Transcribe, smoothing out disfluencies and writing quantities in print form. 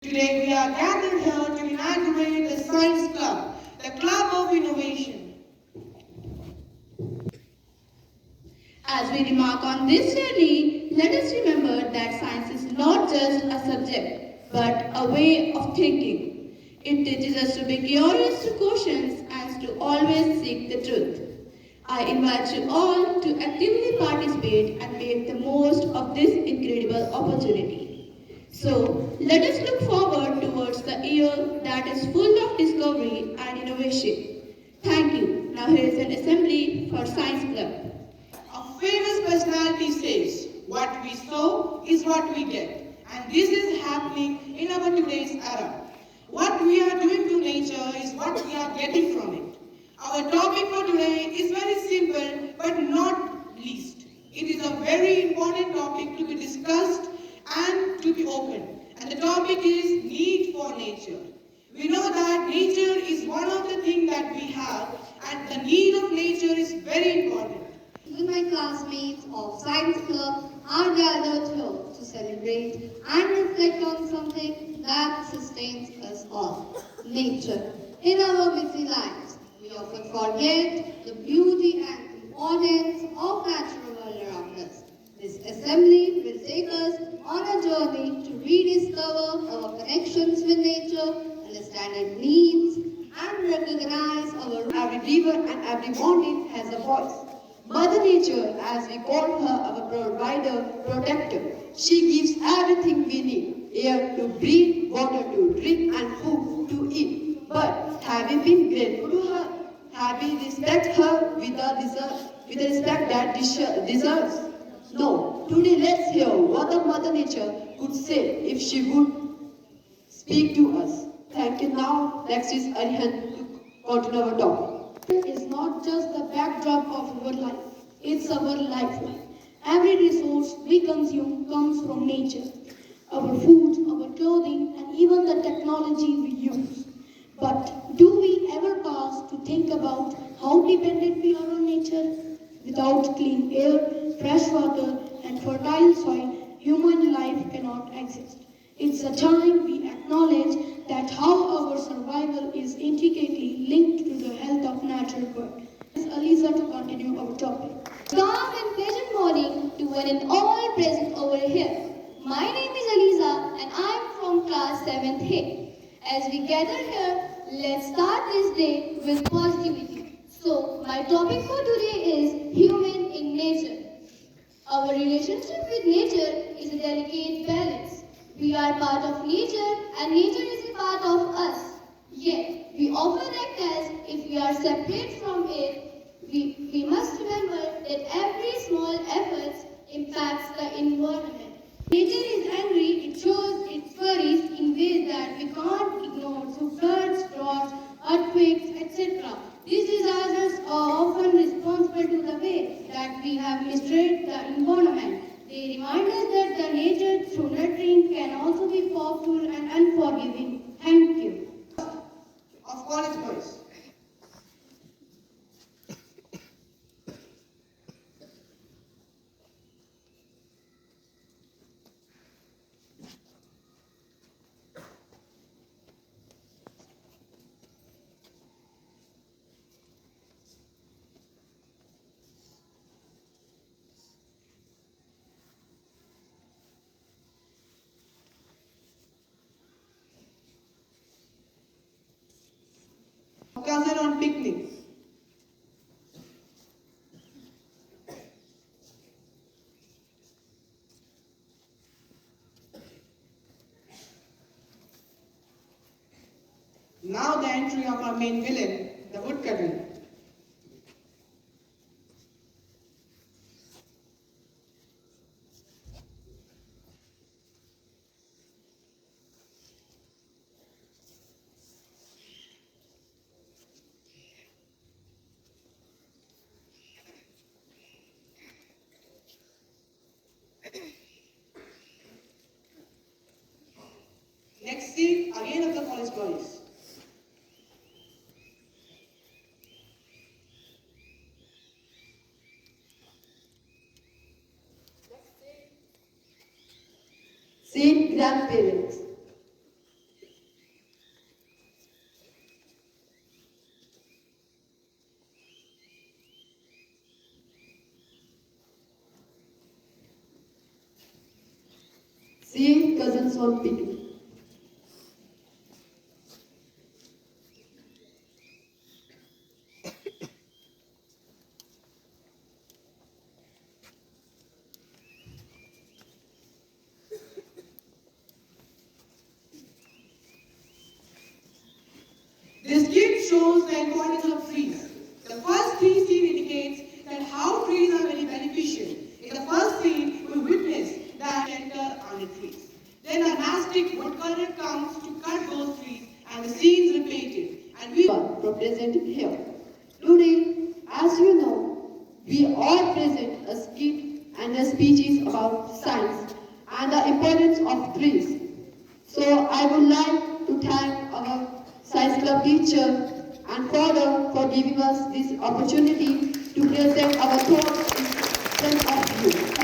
Today we are gathered here to inaugurate the Science Club, the Club of Innovation. As we remark on this journey, let us remember that science is not just a subject, but a way of thinking. It teaches us to be curious to questions and to always seek the truth. I invite you all to actively participate and make the most of this incredible opportunity. So, let us look forward towards the year that is full of discovery and innovation. Thank you. Now here is an assembly for Science Club. A famous personality says, what we sow is what we get. And this is happening in our today's era. What we are doing to nature is what we are getting from it. Our topic for today is very simple but not least. It is a very important topic to be discussed and to be opened. And the topic is need for nature. We know that nature is one of the things that we have, and the need of nature is very important. With my classmates of Science Club are gathered here to celebrate and reflect on something that sustains us all, nature. In our busy lives, we often forget the beauty and importance of natural world around us. This assembly will take us on a journey to rediscover our connections with nature, understand its needs, and recognize every river and every mountain has a voice. Mother Nature, as we call her our provider, protector, she gives everything we need, air to breathe, water to drink, and food to eat. But have we been grateful to her? Have we respect her with the respect that deserves? No. Today let's hear what the Mother Nature could say if she would speak to us. Thank you. Now, next is Arihan to continue our topic. Is not just the backdrop of our life, it's our lifeline. Every resource we consume comes from nature. Our food, our clothing, and even the technology we use. But do we ever pause to think about how dependent we are on nature? Without clean air, fresh water, and fertile soil, human life cannot exist. It's a time we acknowledge that how our survival is intricately linked to the health of natural world. Aliza to continue our topic. Calm and pleasant morning to one and all present over here. My name is Aliza and I am from class 7th A. As we gather here, let's start this day with positivity. So, my topic for today is human in nature. Our relationship with nature is a delicate balance. We are part of nature and nature is a part of us. Yet, we often act as if we are separate from it. We must remember that every small effort impacts the environment. Nature is angry, it shows its worries in ways that we can't ignore through floods, droughts, earthquakes, etc. These disasters are often responsible to the way that we have mistreated the environment. They remind us that the nature through nurturing can also be powerful and unforgiving. Thank you. Of college boys. Cousin on picnics. Now the entry of our main villain, the woodcutter. Next scene, again of the college boys. Scene grandparents. Dear cousins of Pitu, This gift shows the importance of trees. The first tree scene indicates that how trees are very beneficial. In the first scene, we witness that enter on the trees. Then a mastic woodcutter comes to cut those trees and the scene is repeated. And we represented here. Today, as you know, we all present a skit and a speeches about science and the importance of trees. So I would like to thank our Science Club teacher and father for giving us this opportunity to present our thoughts in front of you. Thank you.